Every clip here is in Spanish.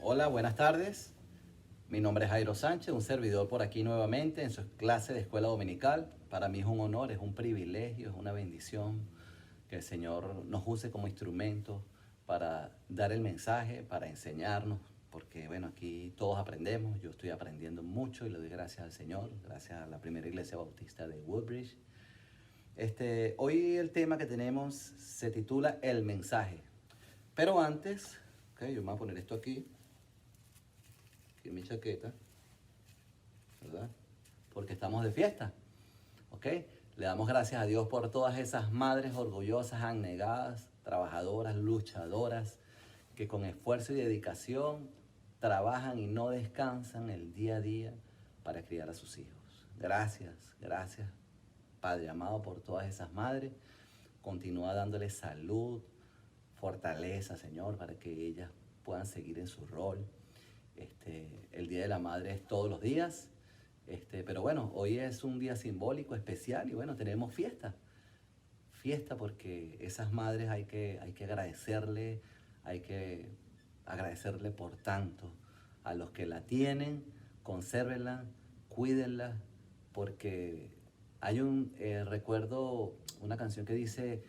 Hola, buenas tardes. Mi nombre es Jairo Sánchez, un servidor por aquí nuevamente en su clase de escuela dominical. Para mí es un honor, es un privilegio, es una bendición que el Señor nos use como instrumento para dar el mensaje, para enseñarnos, porque bueno, aquí todos aprendemos, yo estoy aprendiendo mucho y le doy gracias al Señor, gracias a la primera iglesia bautista de Woodbridge. Hoy el tema que tenemos se titula El mensaje. Pero antes, yo me voy a poner esto aquí en mi chaqueta, ¿verdad? Porque estamos de fiesta, ¿ok? Le damos gracias a Dios por todas esas madres orgullosas, abnegadas, trabajadoras, luchadoras, que con esfuerzo y dedicación trabajan y no descansan el día a día para criar a sus hijos. Gracias, gracias, Padre amado, por todas esas madres. Continúa dándoles salud, fortaleza, Señor, para que ellas puedan seguir en su rol. El Día de la Madre es todos los días, pero bueno, hoy es un día simbólico, especial, y bueno, tenemos fiesta. Fiesta porque esas madres hay que hay que agradecerle por tanto. A los que la tienen, consérvenla, cuídenla, porque hay recuerdo una canción que dice,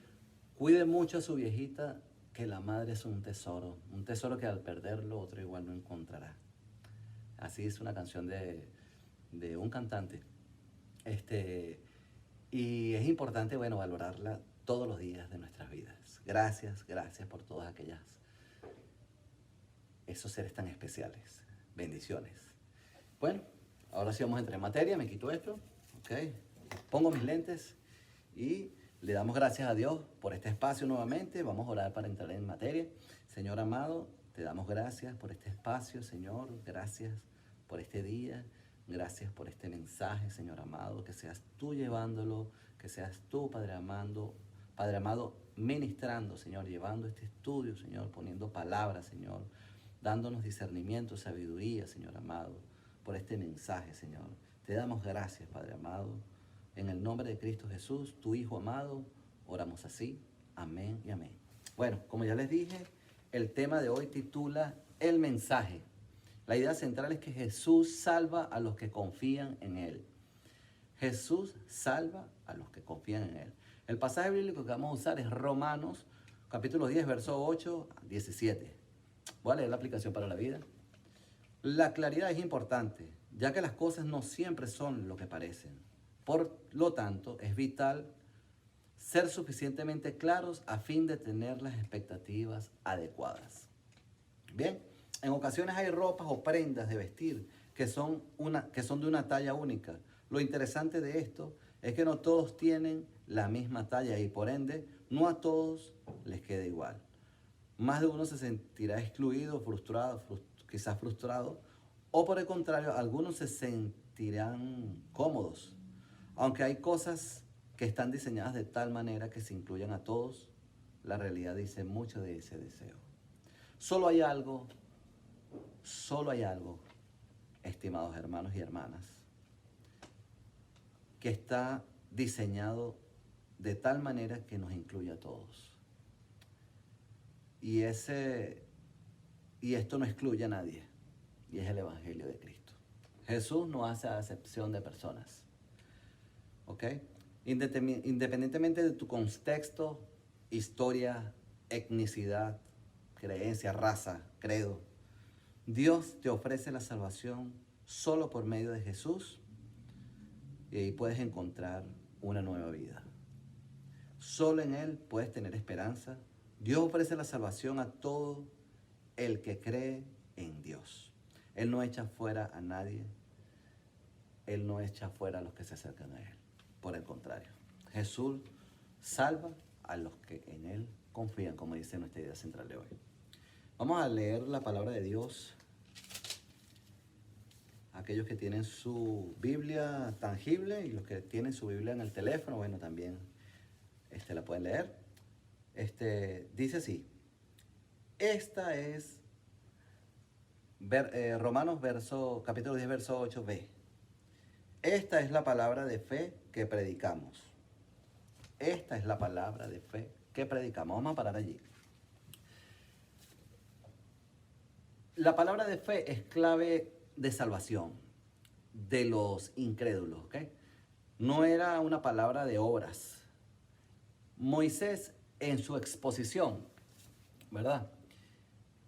cuide mucho a su viejita, que la madre es un tesoro que al perderlo otro igual no encontrará. Así es una canción de un cantante. Y es importante, bueno, valorarla todos los días de nuestras vidas. Gracias, gracias por todas esos seres tan especiales. Bendiciones. Bueno, ahora sí vamos a entrar en materia, me quito esto, ok. Pongo mis lentes y le damos gracias a Dios por este espacio nuevamente. Vamos a orar para entrar en materia. Señor amado, te damos gracias por este espacio, Señor. Gracias por este día. Gracias por este mensaje, Señor amado. Que seas tú llevándolo, que seas tú, Padre amado, ministrando, Señor, llevando este estudio, Señor, poniendo palabras, Señor, dándonos discernimiento, sabiduría, Señor amado, por este mensaje, Señor. Te damos gracias, Padre amado. En el nombre de Cristo Jesús, tu Hijo amado, oramos así. Amén y amén. Bueno, como ya les dije, el tema de hoy titula El mensaje. La idea central es que Jesús salva a los que confían en Él. Jesús salva a los que confían en Él. El pasaje bíblico que vamos a usar es Romanos, capítulo 10, verso 8 a 17. Voy a leer la aplicación para la vida. La claridad es importante, ya que las cosas no siempre son lo que parecen. Por lo tanto, es vital ser suficientemente claros a fin de tener las expectativas adecuadas. Bien, en ocasiones hay ropas o prendas de vestir que son de una talla única. Lo interesante de esto es que no todos tienen la misma talla y por ende no a todos les queda igual. Más de uno se sentirá excluido, quizás frustrado, o por el contrario, algunos se sentirán cómodos. Aunque hay cosas que están diseñadas de tal manera que se incluyan a todos, la realidad dice mucho de ese deseo. Solo hay algo, estimados hermanos y hermanas, que está diseñado de tal manera que nos incluye a todos. Y esto no excluye a nadie, y es el Evangelio de Cristo. Jesús no hace acepción de personas, ¿ok? Independientemente de tu contexto, historia, etnicidad, creencia, raza, credo, Dios te ofrece la salvación solo por medio de Jesús y ahí puedes encontrar una nueva vida. Solo en Él puedes tener esperanza. Dios ofrece la salvación a todo el que cree en Dios. Él no echa fuera a nadie. Él no echa fuera a los que se acercan a Él. Por el contrario, Jesús salva a los que en Él confían, como dice nuestra idea central de hoy. Vamos a leer la palabra de Dios. Aquellos que tienen su Biblia tangible y los que tienen su Biblia en el teléfono, bueno, también la pueden leer. Dice así. Esta es Romanos capítulo 10, verso 8b. Esta es la palabra de fe que predicamos. Esta es la palabra de fe que predicamos. Vamos a parar allí. La palabra de fe es clave de salvación de los incrédulos, ¿ok? No era una palabra de obras. Moisés en su exposición, ¿verdad?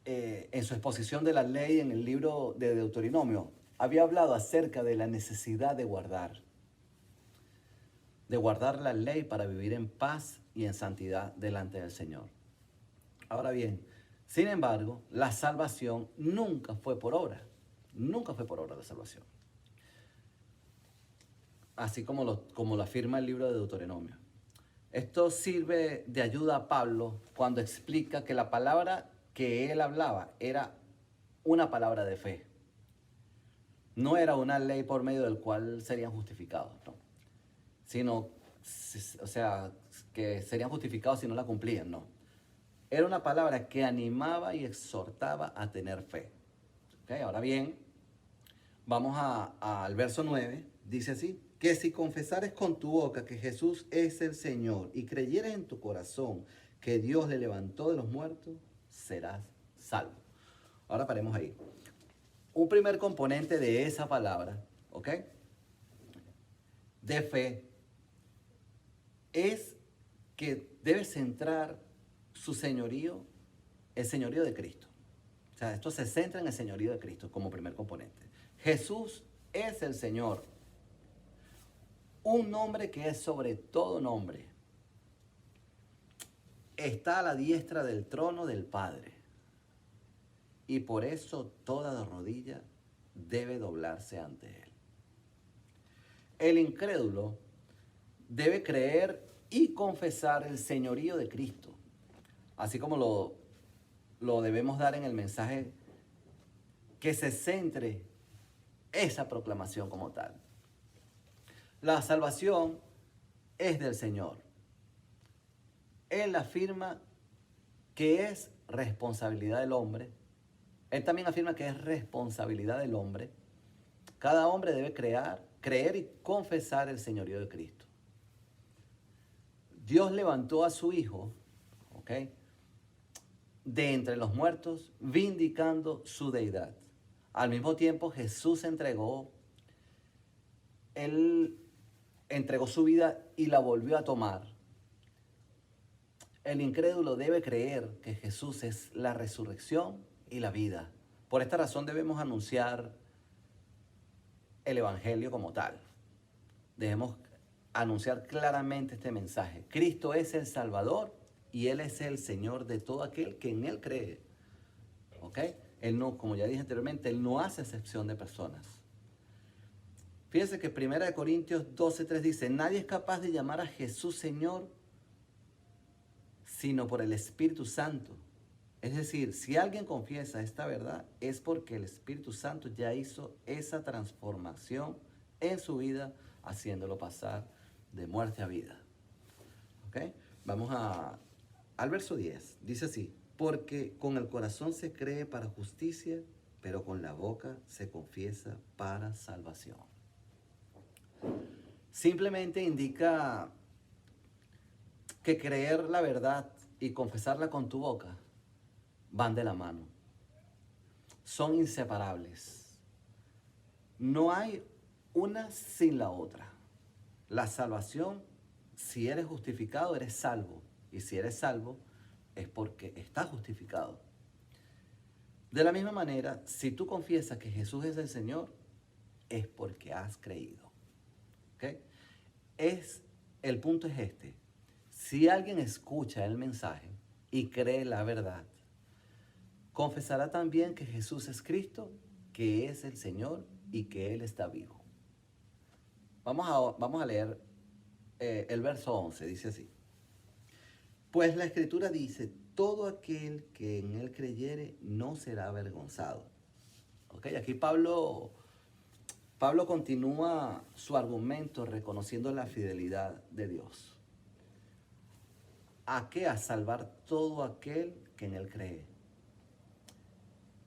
En su exposición de la ley en el libro de Deuteronomio, había hablado acerca de la necesidad de guardar la ley para vivir en paz y en santidad delante del Señor. Ahora bien, sin embargo, la salvación nunca fue por obra. Nunca fue por obra la salvación. Así como lo afirma el libro de Deuteronomio. Esto sirve de ayuda a Pablo cuando explica que la palabra que él hablaba era una palabra de fe. No era una ley por medio del cual serían justificados, ¿no? Sino, o sea, que serían justificados si no la cumplían, no. Era una palabra que animaba y exhortaba a tener fe. ¿Okay? Ahora bien, vamos al verso 9, dice así, que si confesares con tu boca que Jesús es el Señor y creyeres en tu corazón que Dios le levantó de los muertos, serás salvo. Ahora paremos ahí. Un primer componente de esa palabra, ¿ok? De fe, es que debe centrar su señorío, el señorío de Cristo. O sea, esto se centra en el señorío de Cristo como primer componente. Jesús es el Señor. Un nombre que es sobre todo nombre. Está a la diestra del trono del Padre. Y por eso toda rodilla debe doblarse ante Él. El incrédulo debe creer y confesar el señorío de Cristo, así como lo debemos dar en el mensaje, que se centre esa proclamación como tal. La salvación es del Señor. Él afirma que es responsabilidad del hombre. Él también afirma que es responsabilidad del hombre. Cada hombre debe creer y confesar el señorío de Cristo. Dios levantó a su Hijo, ¿ok?, de entre los muertos, vindicando su deidad. Al mismo tiempo, Jesús Él entregó su vida y la volvió a tomar. El incrédulo debe creer que Jesús es la resurrección y la vida. Por esta razón debemos anunciar el Evangelio como tal. Debemos anunciar claramente este mensaje. Cristo es el Salvador y Él es el Señor de todo aquel que en Él cree. ¿Ok? Él no, como ya dije anteriormente, Él no hace excepción de personas. Fíjense que 1 Corintios 12:3 dice, nadie es capaz de llamar a Jesús Señor sino por el Espíritu Santo. Es decir, si alguien confiesa esta verdad, es porque el Espíritu Santo ya hizo esa transformación en su vida, haciéndolo pasar de muerte a vida. ¿Ok? Vamos al verso 10. Dice así, porque con el corazón se cree para justicia, pero con la boca se confiesa para salvación. Simplemente indica que creer la verdad y confesarla con tu boca van de la mano. Son inseparables. No hay una sin la otra. La salvación, si eres justificado, eres salvo. Y si eres salvo, es porque estás justificado. De la misma manera, si tú confiesas que Jesús es el Señor, es porque has creído. ¿Ok? El punto es este. Si alguien escucha el mensaje y cree la verdad, confesará también que Jesús es Cristo, que es el Señor y que Él está vivo. Vamos a leer el verso 11, dice así. Pues la Escritura dice, todo aquel que en Él creyere no será avergonzado. ¿Ok? Aquí Pablo continúa su argumento reconociendo la fidelidad de Dios. ¿A qué? A salvar todo aquel que en Él cree.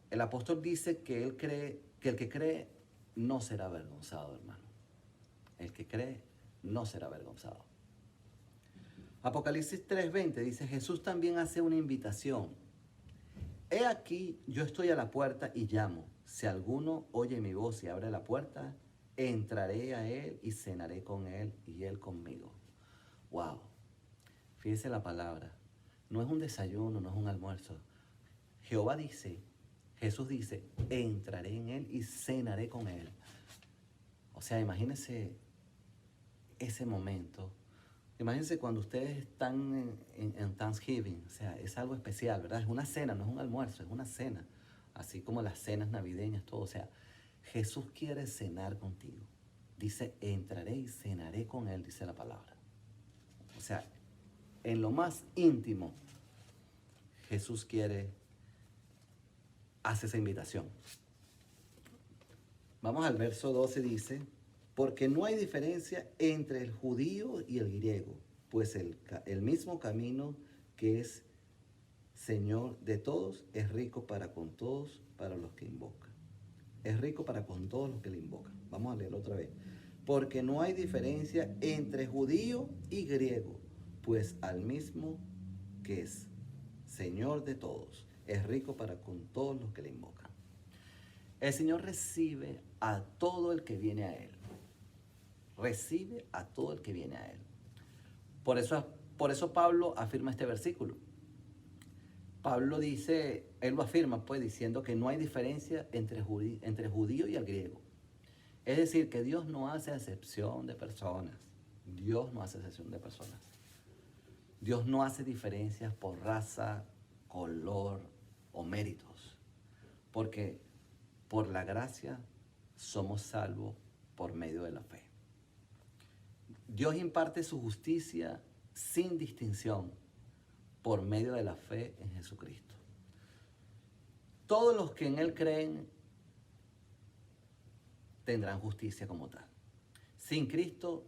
El apóstol dice que el que cree no será avergonzado, hermano. El que cree no será avergonzado. Apocalipsis 3:20 dice, Jesús también hace una invitación. he aquí, yo estoy a la puerta y llamo. Si alguno oye mi voz y abre la puerta, entraré a él y cenaré con él y él conmigo. Wow. Fíjese la palabra. No es un desayuno, no es un almuerzo. Jehová dice, Jesús dice, entraré en él y cenaré con él. O sea, imagínense ese momento. Imagínense cuando ustedes están en Thanksgiving. O sea, es algo especial, ¿verdad? Es una cena, no es un almuerzo, es una cena. Así como las cenas navideñas, todo. O sea, Jesús quiere cenar contigo. Dice, entraré y cenaré con él, dice la palabra. O sea, en lo más íntimo, Jesús hace esa invitación. Vamos al verso 12, dice, porque no hay diferencia entre el judío y el griego, pues el mismo camino que es Señor de todos es rico para con todos, para los que invocan. Es rico para con todos los que le invocan. Vamos a leerlo otra vez. Porque no hay diferencia entre judío y griego, pues al mismo que es Señor de todos, es rico para con todos los que le invocan. El Señor recibe a todo el que viene a Él. Recibe a todo el que viene a Él. Por eso Pablo afirma este versículo. Pablo dice, él lo afirma pues diciendo que no hay diferencia entre judío y el griego. Es decir, que Dios no hace acepción de personas. Dios no hace acepción de personas. Dios no hace diferencias por raza, color o méritos. Porque por la gracia somos salvos por medio de la fe. Dios imparte su justicia sin distinción por medio de la fe en Jesucristo. Todos los que en Él creen tendrán justicia como tal. Sin Cristo,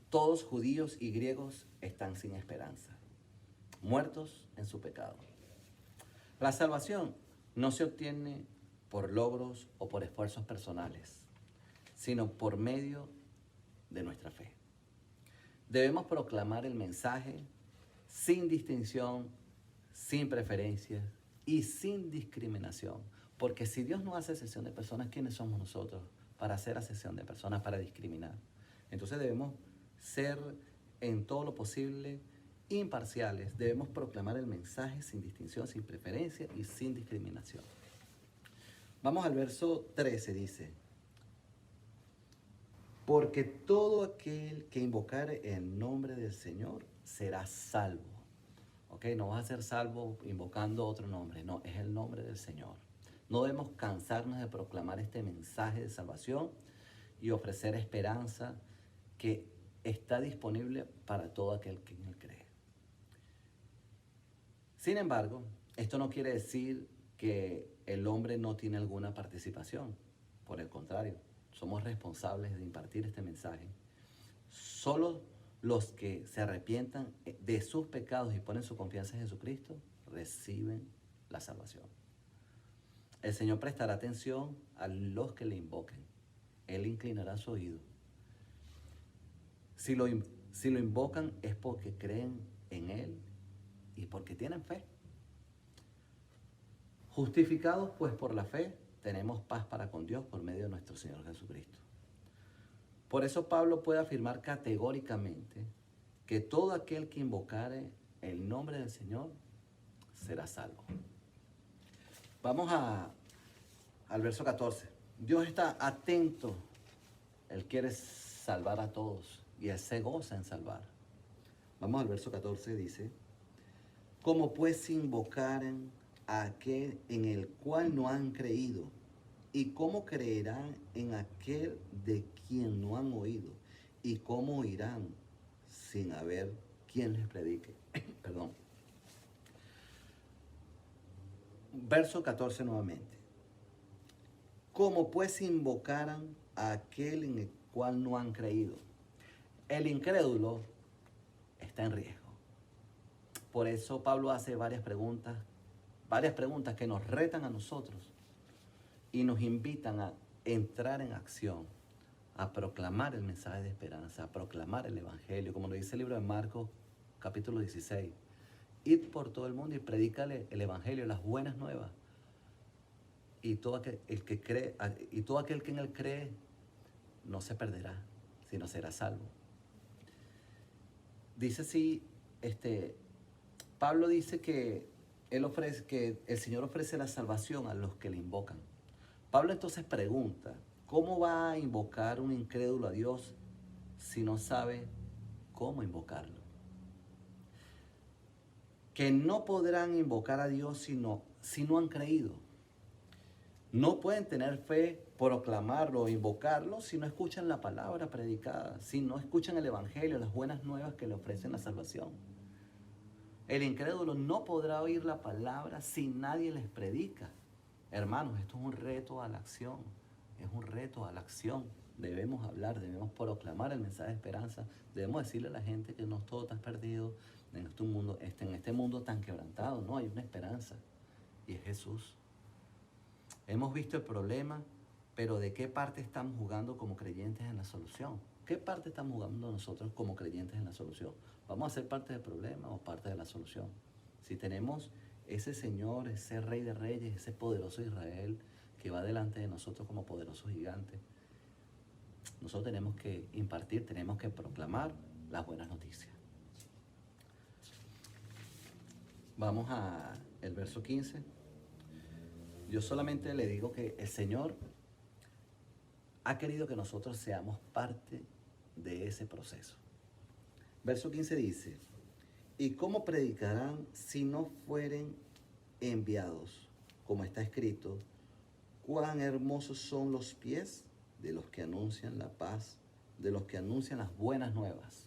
todos judíos y griegos están sin esperanza, muertos en su pecado. La salvación no se obtiene por logros o por esfuerzos personales, sino por medio de nuestra fe. Debemos proclamar el mensaje sin distinción, sin preferencias y sin discriminación. Porque si Dios no hace acepción de personas, ¿quiénes somos nosotros para hacer acepción de personas, para discriminar? Entonces debemos ser en todo lo posible imparciales. Debemos proclamar el mensaje sin distinción, sin preferencia y sin discriminación. Vamos al verso 13, dice, porque todo aquel que invocare el nombre del Señor será salvo. ¿Ok? No vas a ser salvo invocando otro nombre, no, es el nombre del Señor. No debemos cansarnos de proclamar este mensaje de salvación y ofrecer esperanza que está disponible para todo aquel que en él cree. Sin embargo, esto no quiere decir que el hombre no tiene alguna participación. Por el contrario, somos responsables de impartir este mensaje. Solo los que se arrepientan de sus pecados y ponen su confianza en Jesucristo reciben la salvación. El Señor prestará atención a los que le invoquen. Él inclinará su oído. Si lo invocan es porque creen en Él y porque tienen fe. Justificados pues por la fe, tenemos paz para con Dios por medio de nuestro Señor Jesucristo. Por eso Pablo puede afirmar categóricamente que todo aquel que invocare el nombre del Señor será salvo. Vamos al verso 14. Dios está atento. Él quiere salvar a todos y Él se goza en salvar. Vamos al verso 14, dice, como pues invocaren a aquel en el cual no han creído, y cómo creerán en aquel de quien no han oído, y cómo oirán sin haber quien les predique. Perdón. Verso 14 nuevamente. Como pues invocaran a aquel en el cual no han creído. El incrédulo está en riesgo. Por eso Pablo hace varias preguntas que nos retan a nosotros y nos invitan a entrar en acción, a proclamar el mensaje de esperanza, a proclamar el evangelio, como lo dice el libro de Marcos, capítulo 16. id por todo el mundo y predícale el evangelio, las buenas nuevas. Y todo aquel que en él cree no se perderá, sino será salvo. Dice así, Pablo dice que que el Señor ofrece la salvación a los que le invocan. Pablo entonces pregunta, ¿cómo va a invocar un incrédulo a Dios si no sabe cómo invocarlo? Que no podrán invocar a Dios si no han creído. No pueden tener fe, proclamarlo o invocarlo si no escuchan la palabra predicada, si no escuchan el evangelio, las buenas nuevas que le ofrecen la salvación. El incrédulo no podrá oír la palabra si nadie les predica. Hermanos, esto es un reto a la acción. Es un reto a la acción. Debemos hablar, debemos proclamar el mensaje de esperanza. Debemos decirle a la gente que no todo está perdido en este mundo tan quebrantado. No, hay una esperanza y es Jesús. Hemos visto el problema, pero ¿de qué parte estamos jugando como creyentes en la solución? ¿Qué parte estamos jugando nosotros como creyentes en la solución? ¿Vamos a ser parte del problema o parte de la solución? Si tenemos ese Señor, ese Rey de Reyes, ese poderoso Israel que va delante de nosotros como poderoso gigante, nosotros tenemos que impartir, tenemos que proclamar las buenas noticias. Vamos al verso 15. Yo solamente le digo que el Señor ha querido que nosotros seamos parte de ese proceso. Verso 15 dice, ¿y cómo predicarán si no fueren enviados? Como está escrito, cuán hermosos son los pies de los que anuncian la paz, de los que anuncian las buenas nuevas.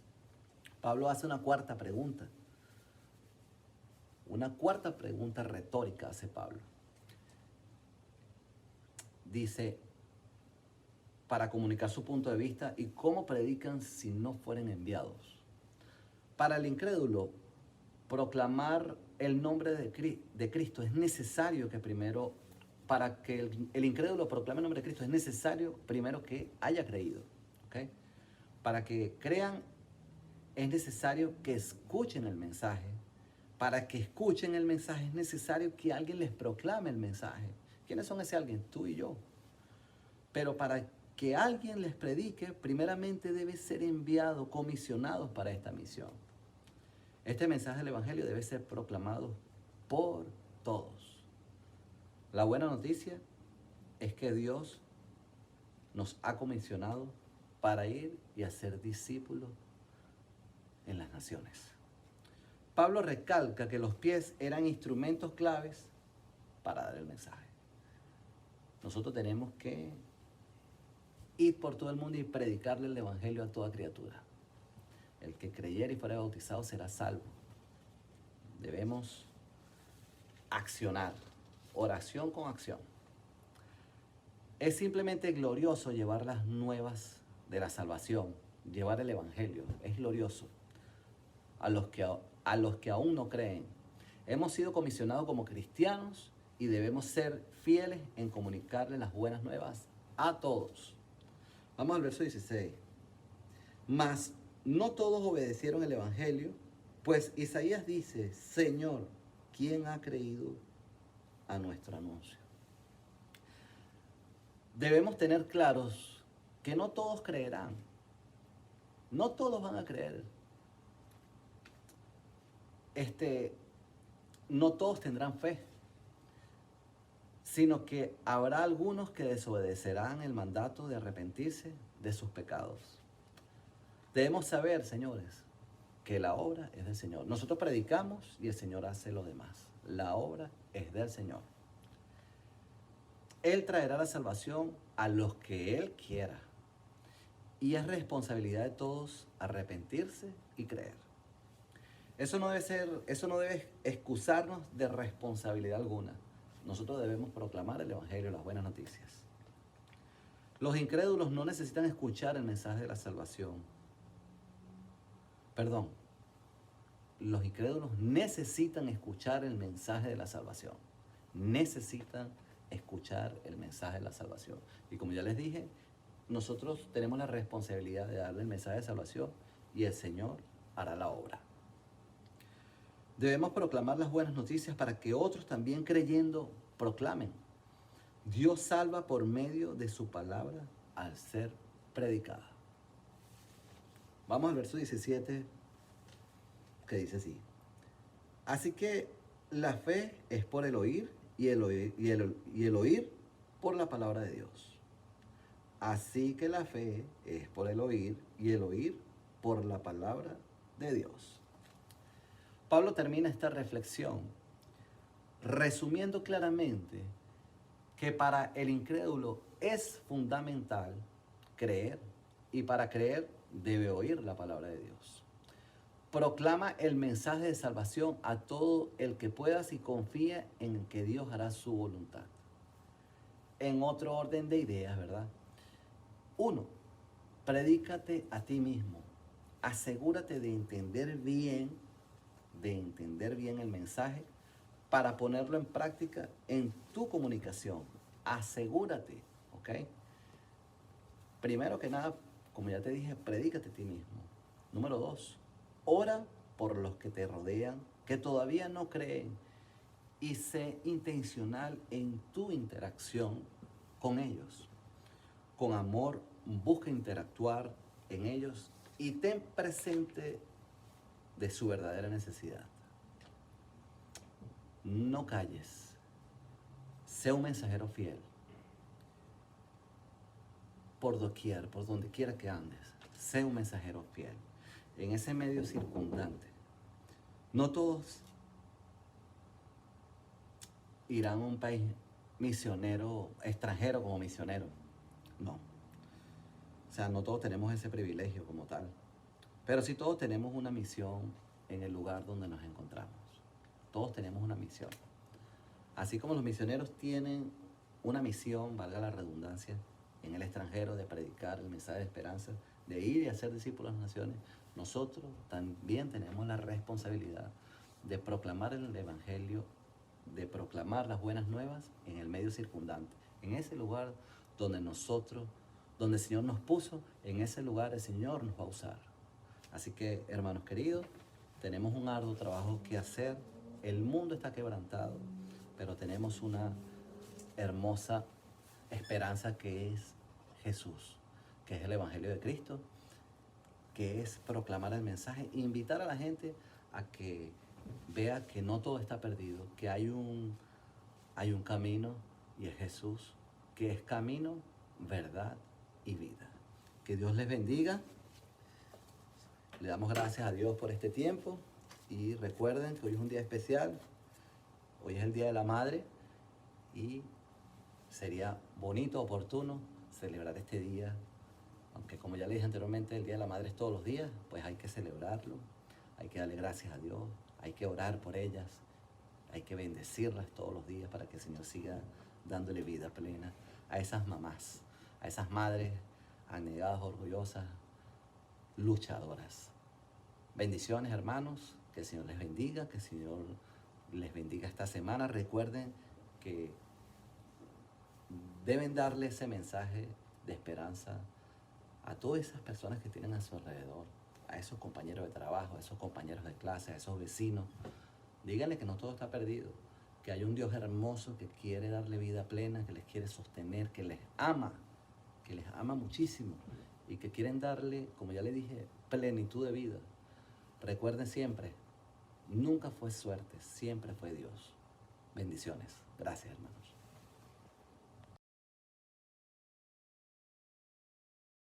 Pablo hace una cuarta pregunta. Una cuarta pregunta retórica hace Pablo. Dice, para comunicar su punto de vista, ¿y cómo predican si no fueren enviados? Para el incrédulo, proclamar el nombre de Cristo es necesario que primero, para que el incrédulo proclame el nombre de Cristo, es necesario primero que haya creído. ¿Okay? Para que crean, es necesario que escuchen el mensaje. Para que escuchen el mensaje, es necesario que alguien les proclame el mensaje. ¿Quiénes son ese alguien? Tú y yo. Pero para que alguien les predique, primeramente debe ser enviado, comisionado para esta misión. Este mensaje del Evangelio debe ser proclamado por todos. La buena noticia es que Dios nos ha comisionado para ir y hacer discípulos en las naciones. Pablo recalca que los pies eran instrumentos claves para dar el mensaje. Nosotros tenemos que ir por todo el mundo y predicarle el evangelio a toda criatura. El que creyera y fuera bautizado será salvo. Debemos accionar, oración con acción. Es simplemente glorioso llevar las nuevas de la salvación, llevar el evangelio. Es glorioso a los que aún no creen. Hemos sido comisionados como cristianos y debemos ser fieles en comunicarle las buenas nuevas a todos. Vamos al verso 16. Mas no todos obedecieron el evangelio, pues Isaías dice, Señor, ¿quién ha creído a nuestro anuncio? Debemos tener claros que no todos creerán. No todos van a creer. No todos tendrán fe, sino que habrá algunos que desobedecerán el mandato de arrepentirse de sus pecados. Debemos saber, señores, que la obra es del Señor. Nosotros predicamos y el Señor hace lo demás. La obra es del Señor. Él traerá la salvación a los que Él quiera. Y es responsabilidad de todos arrepentirse y creer. Eso no debe excusarnos de responsabilidad alguna. Nosotros debemos proclamar el evangelio, las buenas noticias. Los incrédulos no necesitan escuchar el mensaje de la salvación. Los incrédulos necesitan escuchar el mensaje de la salvación. Necesitan escuchar el mensaje de la salvación. Y como ya les dije, nosotros tenemos la responsabilidad de darle el mensaje de salvación y el Señor hará la obra. Debemos proclamar las buenas noticias para que otros también creyendo proclamen. Dios salva por medio de su palabra al ser predicada. Vamos al verso 17 que dice así. Así que la fe es por el oír y el oír por la palabra de Dios. Así que la fe es por el oír y el oír por la palabra de Dios. Pablo termina esta reflexión resumiendo claramente que para el incrédulo es fundamental creer y para creer debe oír la palabra de Dios. Proclama el mensaje de salvación a todo el que puedas y confía en que Dios hará su voluntad. En otro orden de ideas, ¿verdad? 1. Predícate a ti mismo. Asegúrate de entender bien el mensaje para ponerlo en práctica en tu comunicación. Asegúrate, ¿ok? Primero que nada, como ya te dije, predícate a ti mismo. Número 2, ora por los que te rodean, que todavía no creen, y sé intencional en tu interacción con ellos. Con amor, busca interactuar en ellos y ten presente de su verdadera necesidad. No calles. Sé un mensajero fiel. Por doquier, por donde quiera que andes, sé un mensajero fiel. En ese medio circundante. No todos irán a un país misionero, extranjero como misionero. No. O sea, no todos tenemos ese privilegio como tal. Pero sí todos tenemos una misión en el lugar donde nos encontramos. Todos tenemos una misión. Así como los misioneros tienen una misión, valga la redundancia, en el extranjero de predicar el mensaje de esperanza, de ir y hacer discípulos a las naciones, nosotros también tenemos la responsabilidad de proclamar el evangelio, de proclamar las buenas nuevas en el medio circundante, en ese lugar donde donde el Señor nos puso, en ese lugar el Señor nos va a usar. Así que, hermanos queridos, tenemos un arduo trabajo que hacer. El mundo está quebrantado, pero tenemos una hermosa esperanza que es Jesús, que es el Evangelio de Cristo, que es proclamar el mensaje, invitar a la gente a que vea que no todo está perdido, que hay un camino y es Jesús, que es camino, verdad y vida. Que Dios les bendiga. Le damos gracias a Dios por este tiempo y recuerden que hoy es un día especial, hoy es el Día de la Madre y sería bonito, oportuno celebrar este día, aunque como ya le dije anteriormente, el Día de la Madre es todos los días, pues hay que celebrarlo, hay que darle gracias a Dios, hay que orar por ellas, hay que bendecirlas todos los días para que el Señor siga dándole vida plena a esas mamás, a esas madres abnegadas, orgullosas, luchadoras. Bendiciones, hermanos, que el Señor les bendiga, que el Señor les bendiga esta semana. Recuerden que deben darle ese mensaje de esperanza a todas esas personas que tienen a su alrededor, a esos compañeros de trabajo, a esos compañeros de clase, a esos vecinos. Díganle que no todo está perdido, que hay un Dios hermoso que quiere darle vida plena, que les quiere sostener, que les ama muchísimo y que quieren darle, como ya le dije, plenitud de vida. Recuerden siempre, nunca fue suerte, siempre fue Dios. Bendiciones. Gracias, hermanos.